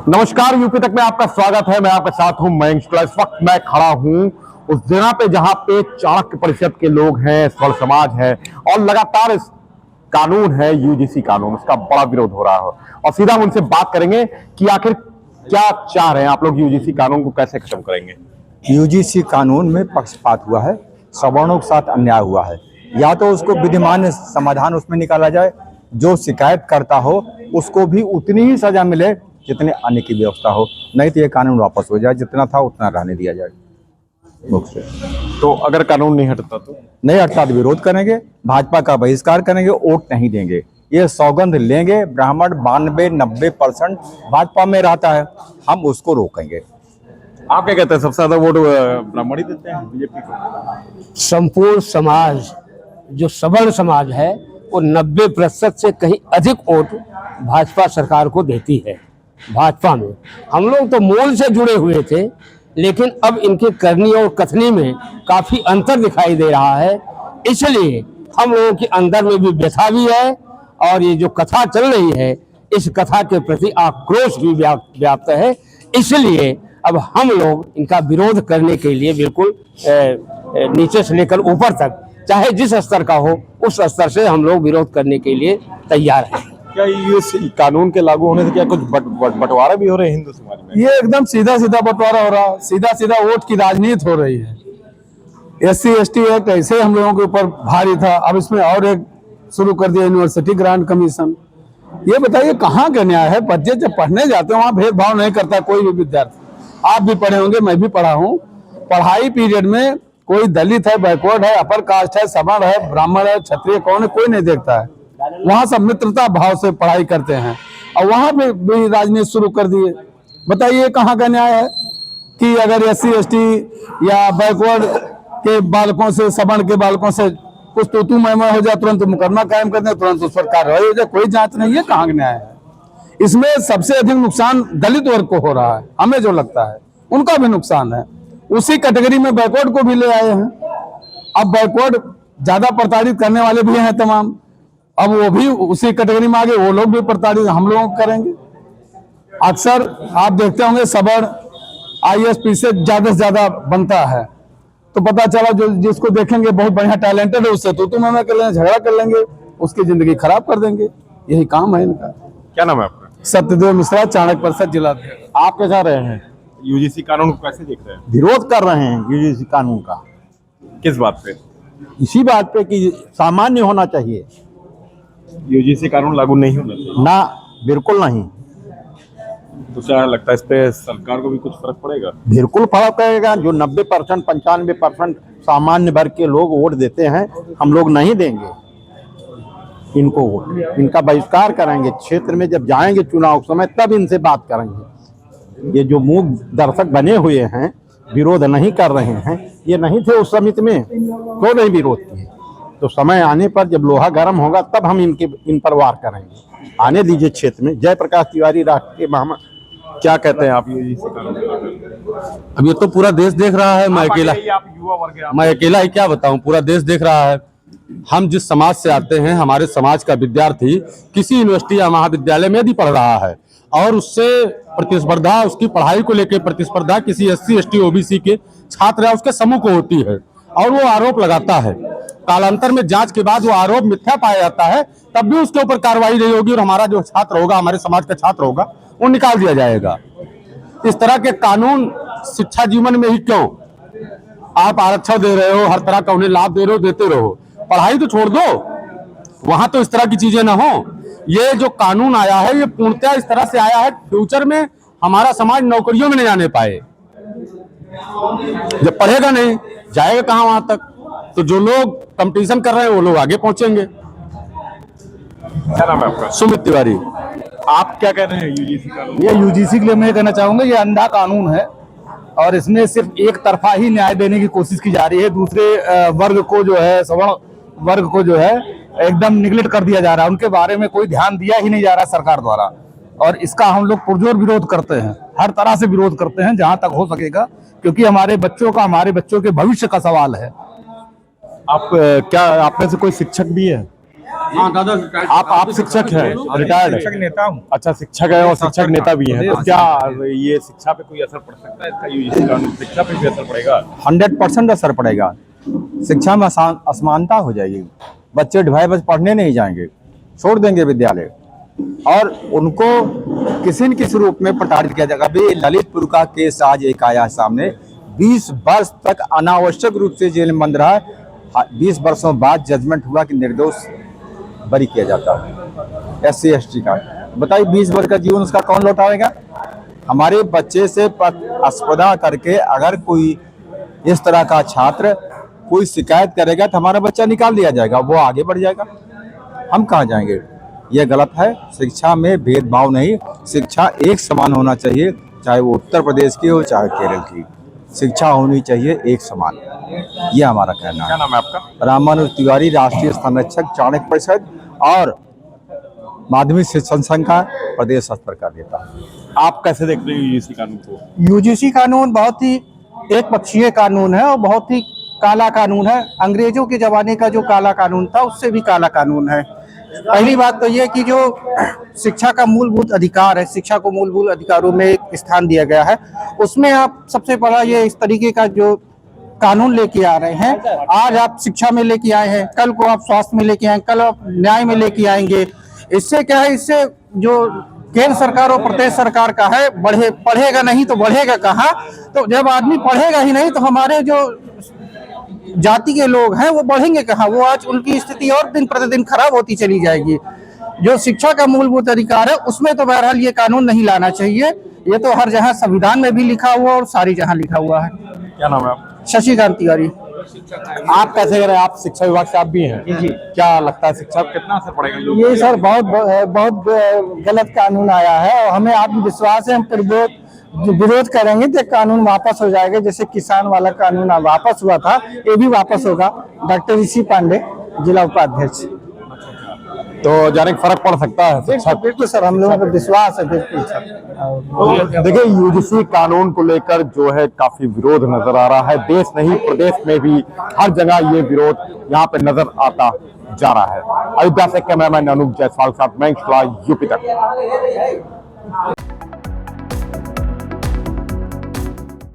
नमस्कार, यूपी तक में आपका स्वागत है। मैं आपके साथ हूं मयंक शुक्ला। इस वक्त मैं खड़ा हूं उस जगह पे जहां पे चाणक्य परिषद के लोग हैं, स्वर्ण समाज है और लगातार इस कानून है यूजीसी कानून, उसका बड़ा विरोध हो रहा है। और सीधा हम उनसे बात करेंगे कि आखिर क्या चाह रहे हैं आप लोग, यूजीसी कानून को कैसे खत्म करेंगे। यूजीसी कानून में पक्षपात हुआ है, सवर्णों के साथ अन्याय हुआ है। या तो उसको विधिमान्य समाधान उसमें निकाला जाए, जो शिकायत करता हो उसको भी उतनी ही सजा मिले जितने अन्य की व्यवस्था हो, नहीं तो ये कानून वापस हो जाए, जितना था उतना रहने दिया जाए। तो अगर कानून नहीं हटता तो नहीं हटता तो विरोध करेंगे, भाजपा का बहिष्कार करेंगे, वोट नहीं देंगे। ये सौगंध लेंगे। ब्राह्मण 92-90% भाजपा में रहता है, हम उसको रोकेंगे। आप क्या कहते हैं, सबसे ज्यादा वोट ब्राह्मण ही देते हैं बीजेपी को? संपूर्ण समाज जो सवर्ण समाज है वो 90% से कहीं अधिक वोट भाजपा सरकार को देती है। भाजपा में हम लोग तो मूल से जुड़े हुए थे, लेकिन अब इनके करनी और कथनी में काफी अंतर दिखाई दे रहा है। इसलिए हम लोगों के अंदर में भी व्यथा भी है और ये जो कथा चल रही है इस कथा के प्रति आक्रोश भी व्याप्त है। इसलिए अब हम लोग इनका विरोध करने के लिए बिल्कुल नीचे से लेकर ऊपर तक, चाहे जिस स्तर का हो उस स्तर से हम लोग विरोध करने के लिए तैयार हैं। क्या ये कानून के लागू होने से क्या कुछ बंटवारा भी हो रहे हैं हिंदू समाज में? ये एकदम सीधा सीधा बंटवारा हो रहा, सीधा सीधा वोट की राजनीति हो रही है। SC ST एक्ट ऐसे हम लोगों के ऊपर भारी था, अब इसमें और एक शुरू कर दिया, यूनिवर्सिटी ग्रांट कमीशन। ये बताइए कहाँ का न्याय है? बच्चे जब पढ़ने जाते हैं वहाँ भेदभाव नहीं करता कोई भी विद्यार्थी। आप भी पढ़े होंगे, मैं भी पढ़ा हूँ। पढ़ाई पीरियड में कोई दलित है, बैकवर्ड है, अपर कास्ट है, सवर्ण है, ब्राह्मण है, क्षत्रिय कौन है, कोई नहीं देखता है। वहां सब मित्रता भाव से पढ़ाई करते हैं और वहां पे भी राजनीति शुरू कर दिए। बताइए कहाँ का न्याय है कि अगर SC ST या बैकवर्ड के बालकों से, सवर्ण के बालकों से कुछ तू मैं हो जाए, तुरंत मुकदमा कायम कर दे, तुरंत उस पर कार्रवाई हो जाए, कोई जांच नहीं है। कहाँ का न्याय है? इसमें सबसे अधिक नुकसान दलित वर्ग को हो रहा है, हमें जो लगता है उनका भी नुकसान है। उसी कैटेगरी में बैकवर्ड को भी ले आए हैं। अब बैकवर्ड ज्यादा प्रताड़ित करने वाले भी हैं तमाम, अब वो भी उसी कैटेगरी में आगे, वो लोग भी प्रताड़ित हम लोगों को करेंगे। अक्सर आप देखते होंगे सवर्ण ISP से ज्यादा बनता है, तो पता चला जो जिसको देखेंगे बहुत बढ़िया टैलेंटेड है, उससे तो मैं कर लेंगे, झगड़ा कर लेंगे, उसकी जिंदगी खराब कर देंगे। यही काम है इनका। क्या नाम है आपका? सत्यदेव मिश्रा, चाणक्य परिषद जिला अध्यक्ष। आप क्या चाह रहे हैं, यूजीसी कानून को कैसे देख रहे हैं? विरोध कर रहे हैं यूजीसी कानून का। किस बात पे? इसी बात पे कि सामान्य होना चाहिए, यूजीसी कानून लागू नहीं होना चाहिए ना, बिल्कुल नहीं। तो क्या लगता है इस पे सरकार को भी कुछ फर्क पड़ेगा? बिल्कुल फर्क पड़ेगा। जो 90% 95% सामान्य वर्ग के लोग वोट देते हैं, हम लोग नहीं देंगे इनको वोट, इनका बहिष्कार करेंगे। क्षेत्र में जब जाएंगे चुनाव समय तब इनसे बात करेंगे। ये जो मूक दर्शक बने हुए हैं, विरोध नहीं कर रहे हैं, ये नहीं थे उस समिति में, तो नहीं विरोध किए। तो समय आने पर जब लोहा गर्म होगा तब हम इन पर वार करेंगे। आने दीजिए क्षेत्र में। जयप्रकाश तिवारी, राष्ट्रीय महामंत्री। क्या कहते हैं आप यूजीसी कानून? अब ये तो पूरा देश देख रहा है, मैं अकेला ही क्या बताऊं, पूरा देश देख रहा है। हम जिस समाज से आते हैं, हमारे समाज का विद्यार्थी किसी यूनिवर्सिटी या महाविद्यालय में यदि पढ़ रहा है और उससे प्रतिस्पर्धा, उसकी पढ़ाई को लेकर प्रतिस्पर्धा किसी SC ST OBC के छात्र या उसके समूह को होती है और वो आरोप लगाता है, कालांतर में जांच के बाद वो आरोप मिथ्या पाया जाता है, तब भी उसके ऊपर कार्रवाई नहीं होगी और हमारा जो छात्र होगा, हमारे समाज का छात्र होगा, वो निकाल दिया जाएगा। इस तरह के कानून शिक्षा जीवन में ही क्यों? आप आरक्षण दे रहे हो, हर तरह का उन्हें लाभ दे रहे हो, देते रहो, पढ़ाई तो छोड़ दो, वहां तो इस तरह की चीजें ना हो। ये जो कानून आया है ये पूर्णतः इस तरह से आया है, फ्यूचर में हमारा समाज नौकरियों में नहीं जाने पाए। जब पढ़ेगा नहीं, जाएगा कहां वहां तक? तो जो लोग कंपटीशन कर रहे हैं वो लोग आगे पहुंचेंगे। क्या नाम है आपका? सुमित तिवारी। आप क्या कह रहे हैं यूजीसी कानून? ये यूजीसी के लिए मैं कहना चाहूंगा, ये अंधा कानून है और इसमें सिर्फ एक तरफा ही न्याय देने की कोशिश की जा रही है। दूसरे वर्ग को जो है, सवर्ण वर्ग को जो है एकदम निगलेक्ट कर दिया जा रहा है, उनके बारे में कोई ध्यान दिया ही नहीं जा रहा सरकार द्वारा। और इसका हम लोग पुरजोर विरोध करते हैं, हर तरह से विरोध करते हैं जहां तक हो सकेगा, क्योंकि हमारे बच्चों के भविष्य का सवाल है। आप क्या, आप में से कोई शिक्षक भी है? हाँ दादा आप शिक्षक हैं, रिटायर्ड शिक्षक नेता हूँ। अच्छा, शिक्षक है और शिक्षक नेता भी हैं, तो क्या ये शिक्षा पे कोई असर पड़ सकता है इसका? यूजीसी कानून शिक्षा पे भी असर पड़ेगा? 100% असर पड़ेगा। शिक्षा में असमानता हो जाएगी, बच्चे ढाई बजे पढ़ने नहीं जाएंगे, छोड़ देंगे विद्यालय, और उनको किसी न किसी रूप में प्रताड़ित किया जाएगा। अभी ललितपुर का केस आज एक आया सामने, 20 वर्ष तक अनावश्यक रूप से जेल में बंद रहा, 20 वर्षों बाद जजमेंट हुआ कि निर्दोष बरी किया जाता है SC ST का। बताइए 20 वर्ष का जीवन उसका कौन लौटाएगा? हमारे बच्चे से स्पर्धा करके अगर कोई इस तरह का छात्र कोई शिकायत करेगा तो हमारा बच्चा निकाल दिया जाएगा, वो आगे बढ़ जाएगा, हम कहाँ जाएंगे? ये गलत है। शिक्षा में भेदभाव नहीं, शिक्षा एक समान होना चाहिए, चाहे वो उत्तर प्रदेश की हो चाहे केरल की, शिक्षा होनी चाहिए एक समान। ये हमारा कहना है। क्या नाम है आपका? रामानुज तिवारी, राष्ट्रीय संरक्षक चाणक्य परिषद और माध्यमिक शिक्षण संघ का प्रदेश स्तर का नेता। आप कैसे देखते हैं यूजीसी कानून को? यूजीसी कानून बहुत ही एक पक्षीय कानून है और बहुत ही काला कानून है। अंग्रेजों के जमाने का जो काला कानून था उससे भी काला कानून है। पहली बात तो ये कि जो शिक्षा का मूलभूत अधिकार है, शिक्षा को मूलभूत अधिकारों में एक स्थान दिया गया है, उसमें आप सबसे बड़ा ये इस तरीके का जो कानून लेके आ रहे हैं, आज आप शिक्षा में लेके आए हैं, कल को आप स्वास्थ्य में लेके आए, कल आप न्याय में लेके आएंगे। इससे क्या है, इससे जो केंद्र सरकार और प्रदेश सरकार का है, पढ़ेगा नहीं तो बढ़ेगा कहाँ? तो जब आदमी पढ़ेगा ही नहीं तो हमारे जो जाति के लोग हैं वो बढ़ेंगे कहाँ? वो आज उनकी स्थिति और दिन प्रतिदिन खराब होती चली जाएगी। जो शिक्षा का मूलभूत अधिकार है उसमें तो बहरहाल ये कानून नहीं लाना चाहिए। ये तो हर जगह संविधान में भी लिखा हुआ और सारी जगह लिखा हुआ है। क्या नाम है आप? शशिकांत तिवारी। आप कैसे कह रहे हैं? आप शिक्षा विभाग से आप भी हैं, जी क्या लगता है शिक्षा पर कितना असर पड़ेगा? ये सर बहुत गलत कानून आया है और हमें आत्मविश्वास है, हम विरोध करेंगे तो कानून वापस हो जाएगा। जैसे किसान वाला कानून वापस हुआ था, ये भी वापस होगा। डॉक्टर ऋषि पांडे, जिला उपाध्यक्ष। तो जाने का फर्क पड़ सकता है शिक्षा? बिल्कुल सर, हम लोगों को विश्वास है, बिल्कुल सर। तो देखिए यूजीसी कानून को लेकर जो है काफी विरोध नजर आ रहा है, देश नहीं प्रदेश में भी हर जगह ये विरोध यहाँ पे नजर आता जा रहा है। अयोध्या से कैमरामैन अनूप जायसवाल के साथ मैं यूपी तक।